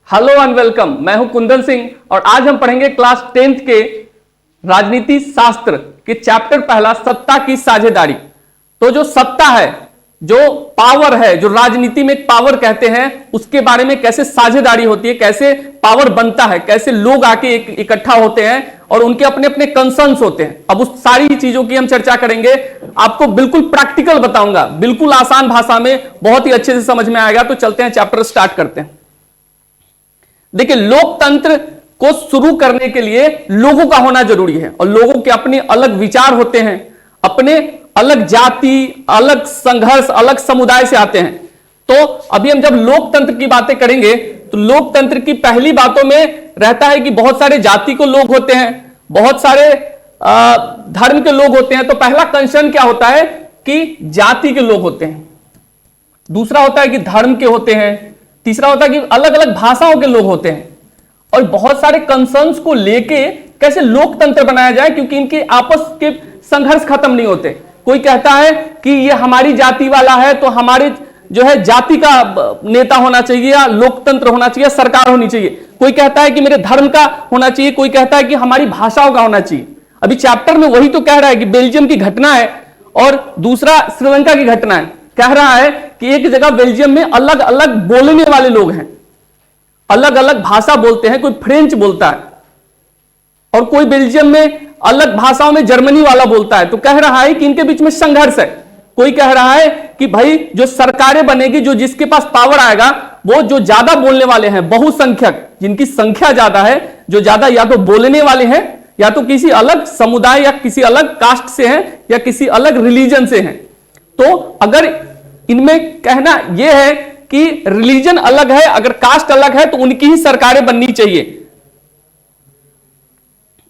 Hello and welcome. मैं हूं कुंदन सिंह और आज हम पढ़ेंगे क्लास 10th के राजनीति शास्त्र के चैप्टर पहला सत्ता की साझेदारी। तो जो सत्ता है, जो पावर है, जो राजनीति में पावर कहते हैं, उसके बारे में कैसे साझेदारी होती है, कैसे पावर बनता है, कैसे लोग आके इकट्ठा होते हैं और उनके अपने अपने कंसर्न्स होते हैं। अब उस सारी चीजों की हम चर्चा करेंगे। आपको बिल्कुल प्रैक्टिकल बताऊंगा, बिल्कुल आसान भाषा में, बहुत ही अच्छे से समझ में आएगा। तो चलते हैं, चैप्टर स्टार्ट करते हैं। देखिए, लोकतंत्र को शुरू करने के लिए लोगों का होना जरूरी है और लोगों के अपने अलग विचार होते हैं, अपने अलग जाति, अलग संघर्ष, अलग समुदाय से आते हैं। तो अभी हम जब लोकतंत्र की बातें करेंगे तो लोकतंत्र की पहली बातों में रहता है कि बहुत सारे जाति को लोग होते हैं, बहुत सारे धर्म के लोग होते हैं। तो पहला कंसर्न क्या होता है कि जाति के लोग होते हैं, दूसरा होता है कि धर्म के होते हैं, तीसरा होता है कि अलग अलग भाषाओं के लोग होते हैं। और बहुत सारे कंसर्न्स को लेके कैसे लोकतंत्र बनाया जाए, क्योंकि इनके आपस के संघर्ष खत्म नहीं होते। कोई कहता है कि ये हमारी जाति वाला है तो हमारे जो है जाति का नेता होना चाहिए या लोकतंत्र होना चाहिए, सरकार होनी चाहिए। कोई कहता है कि मेरे धर्म का होना चाहिए, कोई कहता है कि हमारी भाषाओं का होना चाहिए। अभी चैप्टर में वही तो कह रहा है कि बेल्जियम की घटना है और दूसरा श्रीलंका की घटना है। कह रहा है कि एक जगह बेल्जियम में अलग अलग बोलने वाले लोग हैं, अलग अलग भाषा बोलते हैं। कोई फ्रेंच बोलता है और कोई बेल्जियम में अलग भाषाओं में जर्मनी वाला बोलता है। तो कह रहा है कि इनके बीच में संघर्ष है। कोई कह रहा है कि भाई जो सरकारें बनेगी, जो जिसके पास पावर आएगा, वो जो ज्यादा बोलने वाले हैं, बहुसंख्यक, जिनकी संख्या ज्यादा है, जो ज्यादा या तो बोलने वाले हैं या तो किसी अलग समुदाय या किसी अलग कास्ट से हैं या किसी अलग रिलीजन से हैं। तो अगर इनमें कहना यह है कि रिलीजन अलग है, अगर कास्ट अलग है, तो उनकी ही सरकारें बननी चाहिए।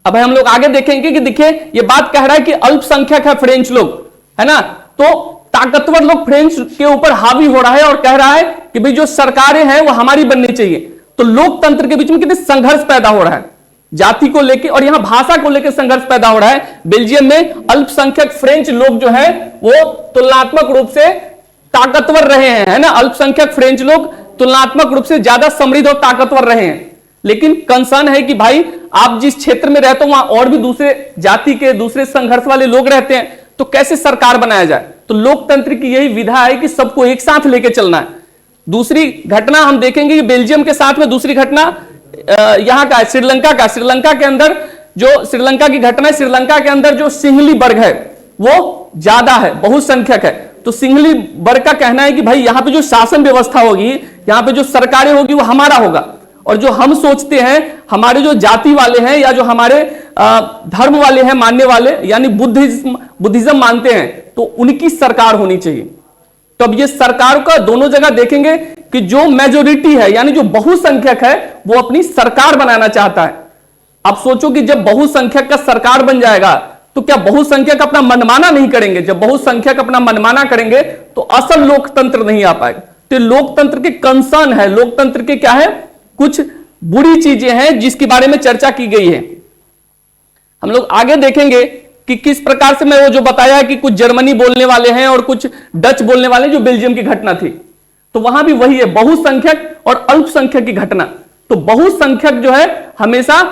अब हम लोग आगे देखेंगे कि देखिए, यह बात कह रहा है कि अल्पसंख्यक है फ्रेंच लोग, है ना, तो ताकतवर लोग फ्रेंच के ऊपर हावी हो रहा है और कह रहा है कि भाई जो सरकारें हैं वो हमारी बननी चाहिए। तो लोकतंत्र के बीच में कितने संघर्ष पैदा हो रहा है, जाति को लेकर और यहां भाषा को लेकर संघर्ष पैदा हो रहा है। बेल्जियम में अल्पसंख्यक फ्रेंच लोग जो है वो तुलनात्मक रूप से ताकतवर रहे हैं, है ना। अल्पसंख्यक फ्रेंच लोग तुलनात्मक रूप से ज्यादा समृद्ध और ताकतवर रहे हैं। लेकिन कंसर्न है कि भाई आप जिस क्षेत्र में रहते हो वहां और भी दूसरे जाति के, दूसरे संघर्ष वाले लोग रहते हैं, तो कैसे सरकार बनाया जाए। तो लोकतंत्र की यही विधा है कि सबको एक साथ लेके चलना है। दूसरी घटना हम देखेंगे कि बेल्जियम के साथ में दूसरी घटना यहां का है, श्रीलंका का। श्रीलंका के अंदर जो श्रीलंका की घटना है, श्रीलंका के अंदर जो सिंहली वर्ग है वो ज्यादा है, बहुसंख्यक है। तो सिंहली वर्ग का कहना है कि भाई यहां पे जो शासन व्यवस्था होगी, यहां पे जो सरकारें होगी, वो हमारा होगा। और जो हम सोचते हैं, हमारे जो जाति वाले हैं या जो हमारे धर्म वाले हैं, मानने वाले, यानी बुद्धिज्म मानते हैं, तो उनकी सरकार होनी चाहिए। तो अब ये सरकार का दोनों जगह देखेंगे कि जो मेजोरिटी है, यानी जो बहुसंख्यक है, वो अपनी सरकार बनाना चाहता है। अब सोचो कि जब बहुसंख्यक का सरकार बन जाएगा तो क्या बहुसंख्यक अपना मनमाना नहीं करेंगे? जब बहुसंख्यक अपना मनमाना करेंगे तो असल लोकतंत्र नहीं आ पाएगा। तो लोकतंत्र के कंसर्न है, लोकतंत्र के क्या है, कुछ बुरी चीजें हैं जिसके बारे में चर्चा की गई है। हम लोग आगे देखेंगे कि किस प्रकार से मैं वो जो बताया कि कुछ जर्मनी बोलने वाले हैं और कुछ डच बोलने वाले, जो बेल्जियम की घटना थी, तो वहां भी वही है, बहुसंख्यक और अल्पसंख्यक की घटना। तो बहुसंख्यक जो है हमेशा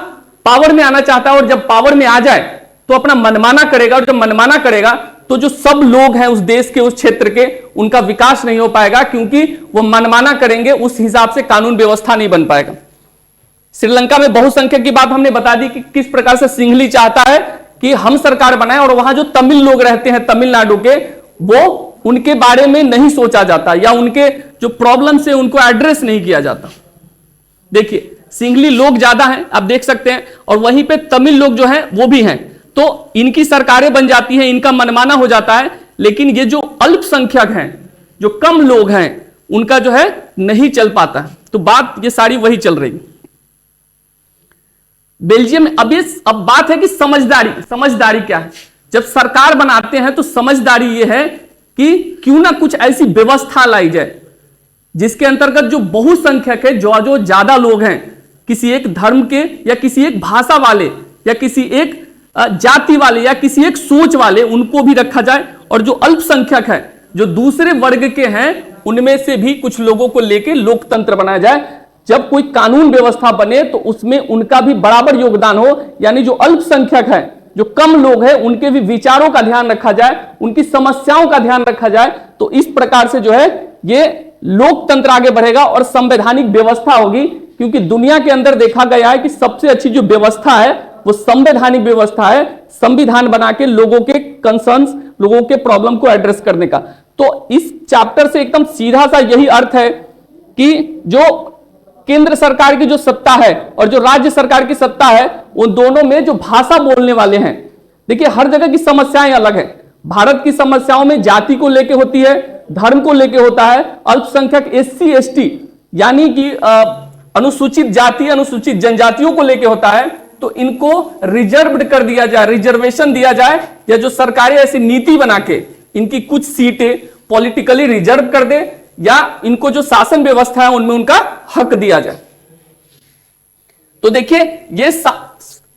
पावर में आना चाहता है और जब पावर में आ जाए तो अपना मनमाना करेगा, और जब मनमाना करेगा तो जो सब लोग हैं उस देश के, उस क्षेत्र के, उनका विकास नहीं हो पाएगा, क्योंकि वो मनमाना करेंगे, उस हिसाब से कानून व्यवस्था नहीं बन पाएगा। श्रीलंका में बहुसंख्यक की बात हमने बता दी कि किस प्रकार से सिंहली चाहता है कि हम सरकार बनाए, और वहां जो तमिल लोग रहते हैं तमिलनाडु के, वो उनके बारे में नहीं सोचा जाता या उनके जो प्रॉब्लम से उनको एड्रेस नहीं किया जाता। देखिए, सिंहली लोग ज्यादा हैं, आप देख सकते हैं, और वहीं पे तमिल लोग जो हैं वो भी हैं। तो इनकी सरकारें बन जाती हैं, इनका मनमाना हो जाता है। लेकिन ये जो अल्पसंख्यक हैं, जो कम लोग हैं, उनका जो है नहीं चल पाता है। तो बात ये सारी वही चल रही। बेल्जियम में अब बात है कि समझदारी क्या है। जब सरकार बनाते हैं तो समझदारी ये है कि क्यों ना कुछ ऐसी व्यवस्था लाई जाए जिसके अंतर्गत जो बहुसंख्यक है, जो ज्यादा लोग हैं, किसी एक धर्म के या किसी एक भाषा वाले या किसी एक जाति वाले या किसी एक सोच वाले, उनको भी रखा जाए, और जो अल्पसंख्यक है, जो दूसरे वर्ग के हैं, उनमें से भी कुछ लोगों को लेकर लोकतंत्र बनाया जाए। जब कोई कानून व्यवस्था बने तो उसमें उनका भी बराबर योगदान हो, यानी जो अल्पसंख्यक है, जो कम लोग हैं, उनके भी विचारों का ध्यान रखा जाए, उनकी समस्याओं का ध्यान रखा जाए। तो इस प्रकार से जो है ये लोकतंत्र आगे बढ़ेगा और संवैधानिक व्यवस्था होगी, क्योंकि दुनिया के अंदर देखा गया है कि सबसे अच्छी जो व्यवस्था है वो संवैधानिक व्यवस्था है, संविधान बना के लोगों के कंसर्न्स, लोगों के प्रॉब्लम को एड्रेस करने का। तो इस चैप्टर से एकदम सीधा सा यही अर्थ है कि जो केंद्र सरकार की जो सत्ता है और जो राज्य सरकार की सत्ता है, उन दोनों में जो भाषा बोलने वाले हैं, देखिए हर जगह की समस्याएं अलग है। भारत की समस्याओं में जाति को लेके होती है, धर्म को लेके होता है, अल्पसंख्यक SC ST यानी कि अनुसूचित जाति, अनुसूचित जनजातियों को लेके होता है। तो इनको रिजर्व्ड कर दिया जाए, रिजर्वेशन दिया जाए, या जो सरकारें ऐसी नीति बना के इनकी कुछ सीटें पॉलिटिकली रिजर्व कर दे, या इनको जो शासन व्यवस्था है उनमें उनका हक दिया जाए। तो देखिए ये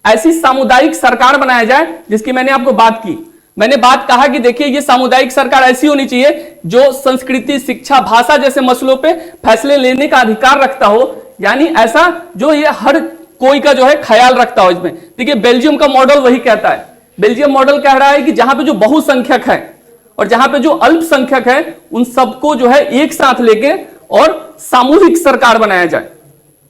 ऐसी सामुदायिक सरकार बनाया जाए जिसकी मैंने आपको बात की। मैंने बात कहा कि देखिए ये सामुदायिक सरकार ऐसी होनी चाहिए जो संस्कृति, शिक्षा, भाषा जैसे मसलों पे फैसले लेने का अधिकार रखता हो, यानी ऐसा जो ये हर कोई का जो है ख्याल रखता हो इसमें। देखिए बेल्जियम का मॉडल वही कहता है। बेल्जियम मॉडल कह रहा है कि जहां पे जो बहुसंख्यक है और जहां पे जो अल्पसंख्यक है, उन सबको जो है एक साथ लेके और सामूहिक सरकार बनाया जाए,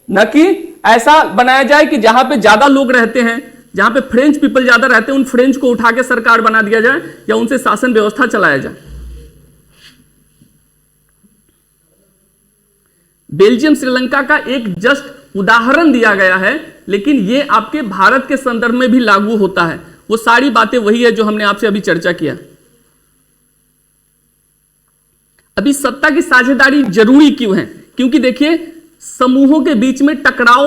न कि ऐसा बनाया जाए कि जहां पे ज्यादा लोग रहते हैं, जहां पे फ्रेंच पीपल ज्यादा रहते हैं, उन फ्रेंच को उठा के सरकार बना दिया जाए या उनसे शासन व्यवस्था चलाया जाए। बेल्जियम श्रीलंका का एक जस्ट उदाहरण दिया गया है, लेकिन ये आपके भारत के संदर्भ में भी लागू होता है। वो सारी बातें वही है जो हमने आपसे अभी चर्चा किया। अभी सत्ता की साझेदारी जरूरी क्यों है? क्योंकि देखिए समूहों के बीच में टकराव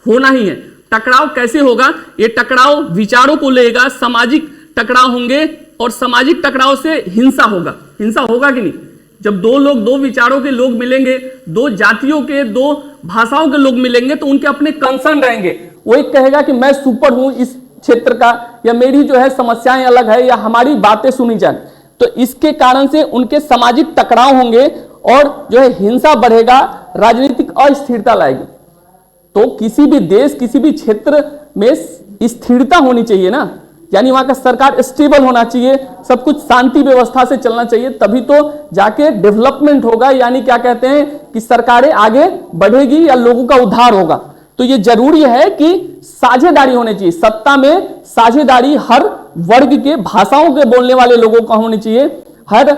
होना ही है। टकराव कैसे होगा? ये टकराव विचारों को लेगा, सामाजिक टकराव होंगे, और सामाजिक टकराव से हिंसा होगा। हिंसा होगा कि नहीं? जब दो लोग, दो विचारों के लोग मिलेंगे, दो जातियों के, दो भाषाओं के लोग मिलेंगे, तो उनके अपने कंसर्न रहेंगे। वो एक कहेगा कि मैं सुपर हूं इस क्षेत्र का, या मेरी जो है समस्याएं अलग है, या हमारी बातें सुनी जाए। तो इसके कारण से उनके सामाजिक टकराव होंगे और जो है हिंसा बढ़ेगा, राजनीतिक अस्थिरता लाएगी। तो किसी भी देश, किसी भी क्षेत्र में स्थिरता होनी चाहिए ना, यानी वहां का सरकार स्टेबल होना चाहिए, सब कुछ शांति व्यवस्था से चलना चाहिए, तभी तो जाके डेवलपमेंट होगा, यानी क्या कहते हैं कि सरकारें आगे बढ़ेगी या लोगों का उद्धार होगा। तो ये जरूरी है कि साझेदारी होनी चाहिए। सत्ता में साझेदारी हर वर्ग के, भाषाओं के बोलने वाले लोगों का होनी चाहिए, हर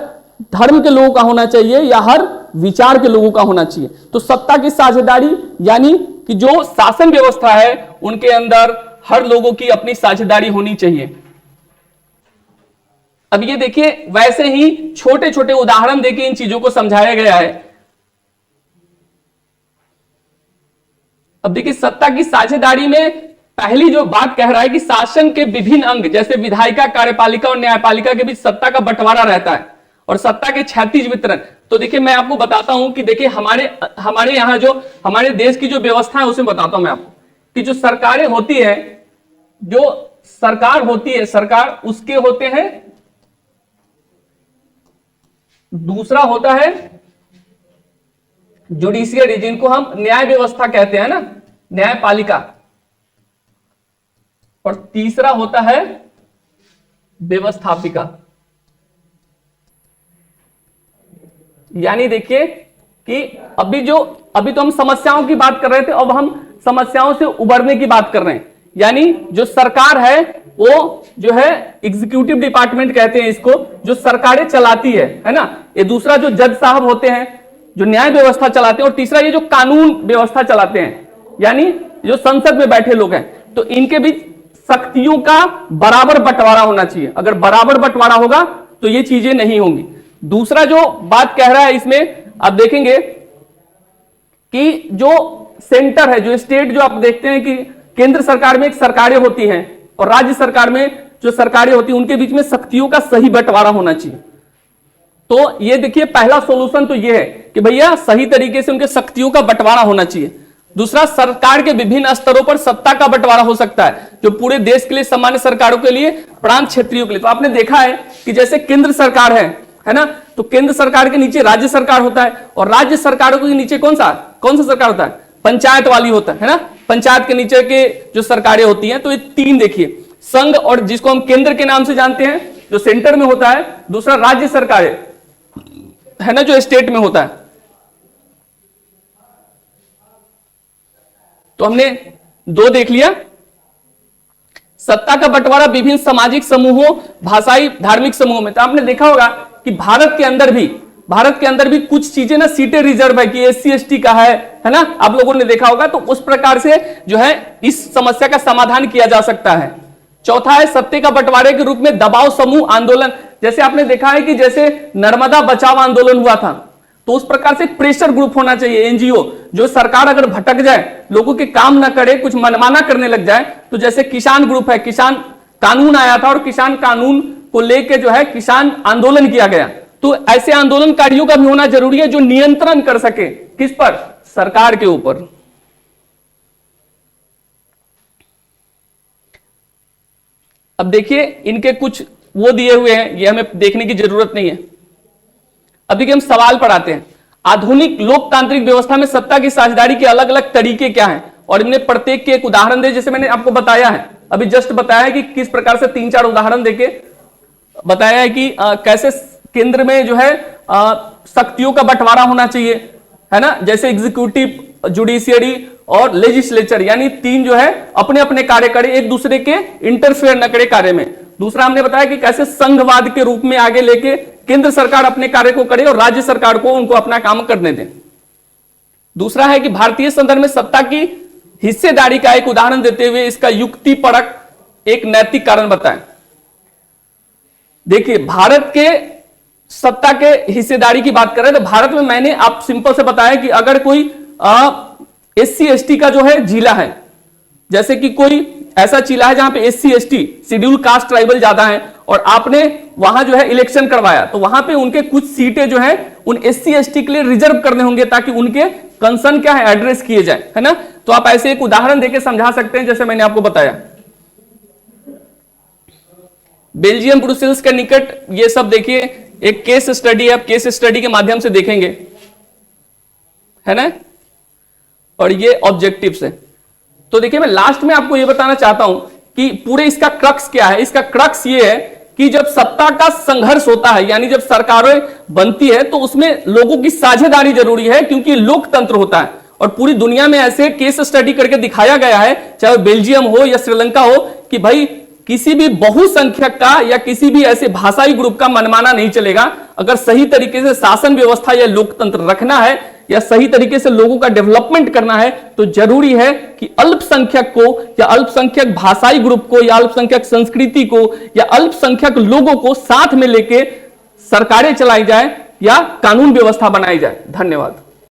धर्म के लोगों का होना चाहिए, या हर विचार के लोगों का होना चाहिए। तो सत्ता की साझेदारी यानी कि जो शासन व्यवस्था है उनके अंदर हर लोगों की अपनी साझेदारी होनी चाहिए। अब ये देखिए वैसे ही छोटे छोटे उदाहरण देके इन चीजों को समझाया गया है। अब देखिए सत्ता की साझेदारी में पहली जो बात कह रहा है कि शासन के विभिन्न अंग जैसे विधायिका, कार्यपालिका और न्यायपालिका के बीच सत्ता का बंटवारा रहता है और सत्ता के क्षैतिज वितरण। तो देखिए मैं आपको बताता हूं कि देखिए हमारे यहां जो हमारे देश की जो व्यवस्था है उसमें बताता हूं मैं आपको कि जो सरकारें होती है, जो सरकार होती है, सरकार उसके होते हैं, दूसरा होता है जुडिशियरी, जिनको हम न्याय व्यवस्था कहते हैं ना, न्यायपालिका, और तीसरा होता है व्यवस्थापिका। यानी देखिए कि अभी तो हम समस्याओं की बात कर रहे थे, अब हम समस्याओं से उबरने की बात कर रहे हैं। यानी जो सरकार है वो जो है एग्जीक्यूटिव डिपार्टमेंट कहते हैं इसको, जो सरकारें चलाती है ना। ये दूसरा जो जज साहब होते हैं जो न्याय व्यवस्था चलाते हैं, और तीसरा ये जो कानून व्यवस्था चलाते हैं, यानी जो संसद में बैठे लोग हैं। तो इनके बीच शक्तियों का बराबर बंटवारा होना चाहिए। अगर बराबर बंटवारा होगा तो ये चीजें नहीं होंगी। दूसरा जो बात कह रहा है इसमें आप देखेंगे कि जो सेंटर है, जो स्टेट, जो आप देखते हैं कि केंद्र सरकार में एक सरकारें होती हैं और राज्य सरकार में जो सरकारें होती हैं, उनके बीच में शक्तियों का सही बंटवारा होना चाहिए। तो ये देखिए पहला सॉल्यूशन तो ये है कि भैया सही तरीके से उनके शक्तियों का बंटवारा होना चाहिए। दूसरा, सरकार के विभिन्न स्तरों पर सत्ता का बंटवारा हो सकता है, जो पूरे देश के लिए, सामान्य सरकारों के लिए, प्रांत क्षेत्रीयों के लिए। तो आपने देखा है कि जैसे केंद्र सरकार है ना, तो केंद्र सरकार के नीचे राज्य सरकार होता है, और राज्य सरकारों के नीचे कौन सा सरकार होता है? पंचायत वाली होता है ना, पंचायत के नीचे के जो सरकारें होती हैं। तो ये 3 देखिए, संघ और जिसको हम केंद्र के नाम से जानते हैं जो सेंटर में होता है, दूसरा राज्य सरकारें है ना जो स्टेट में होता है। तो हमने 2 देख लिया। सत्ता का बंटवारा विभिन्न सामाजिक समूहों, भाषाई, धार्मिक समूहों में। तो आपने देखा होगा कि भारत के अंदर भी कुछ चीजें ना सीटें रिजर्व है कि SC ST का है ना, आप लोगों ने देखा होगा। तो उस प्रकार से जो है इस समस्या का समाधान किया जा सकता है। चौथा है सत्ता का बंटवारे के रूप में दबाव समूह आंदोलन। जैसे आपने देखा है कि जैसे नर्मदा बचाओ आंदोलन हुआ था, तो उस प्रकार से प्रेशर ग्रुप होना चाहिए, NGO, जो सरकार अगर भटक जाए, लोगों के काम ना करे, कुछ मनमाना करने लग जाए, तो जैसे किसान ग्रुप है, किसान कानून आया था और किसान कानून को लेके जो है किसान आंदोलन किया गया। तो ऐसे आंदोलनकारियों का भी होना जरूरी है जो नियंत्रण कर सके, किस पर? सरकार के ऊपर। अब देखिए इनके कुछ वो दिए हुए हैं, ये हमें देखने की जरूरत नहीं है। अभी हम सवाल पर आते हैं। आधुनिक लोकतांत्रिक व्यवस्था में सत्ता की साझेदारी के अलग अलग तरीके क्या हैं, और इनमें प्रत्येक के एक उदाहरण दे। जैसे मैंने आपको बताया है, अभी जस्ट बताया है कि किस प्रकार से 3-4 उदाहरण देके बताया है कि कैसे केंद्र में जो है शक्तियों का बंटवारा होना चाहिए, है ना। जैसे एग्जीक्यूटिव, जुडिशियरी और लेजिस्लेचर, यानी 3 जो है अपने अपने कार्य करे, एक दूसरे के इंटरफेयर न करे कार्य में। दूसरा हमने बताया कि कैसे संघवाद के रूप में आगे लेके केंद्र सरकार अपने कार्य को करे और राज्य सरकार को उनको अपना काम करने दें। दूसरा है कि भारतीय संदर्भ में सत्ता की हिस्सेदारी का एक उदाहरण देते हुए इसका युक्तिपरक एक नैतिक कारण बताएं। देखिए भारत के सत्ता के हिस्सेदारी की बात कर रहे हैं, तो भारत में मैंने आप सिंपल से बताया कि अगर कोई SC ST का जो है जिला है, जैसे कि कोई ऐसा जिला है जहां पे SC ST schedule caste tribal ज्यादा है, और आपने वहां जो है इलेक्शन करवाया, तो वहां पे उनके कुछ सीटें जो है उन SC ST के लिए रिजर्व करने होंगे ताकि उनके कंसर्न क्या है एड्रेस किए जाए, है ना। तो आप ऐसे एक उदाहरण देके समझा सकते हैं, जैसे मैंने आपको बताया बेल्जियम ब्रुसेल्स के निकट। ये सब देखिए एक केस स्टडी है, आप केस स्टडी के माध्यम से देखेंगे, है ना। और ये ऑब्जेक्टिव्स है। तो देखिए मैं लास्ट में आपको ये बताना चाहता हूं कि पूरे इसका क्रक्स क्या है। इसका क्रक्स ये है कि जब सत्ता का संघर्ष होता है, यानी जब सरकारें बनती है, तो उसमें लोगों की साझेदारी जरूरी है, क्योंकि लोकतंत्र होता है। और पूरी दुनिया में ऐसे केस स्टडी करके दिखाया गया है, चाहे बेल्जियम हो या श्रीलंका हो, कि भाई किसी भी बहुसंख्यक का या किसी भी ऐसे भाषाई ग्रुप का मनमाना नहीं चलेगा। अगर सही तरीके से शासन व्यवस्था या लोकतंत्र रखना है या सही तरीके से लोगों का डेवलपमेंट करना है, तो जरूरी है कि अल्पसंख्यक को या अल्पसंख्यक भाषाई ग्रुप को या अल्पसंख्यक संस्कृति को या अल्पसंख्यक लोगों को साथ में लेके सरकारें चलाई जाए या कानून व्यवस्था बनाई जाए। धन्यवाद।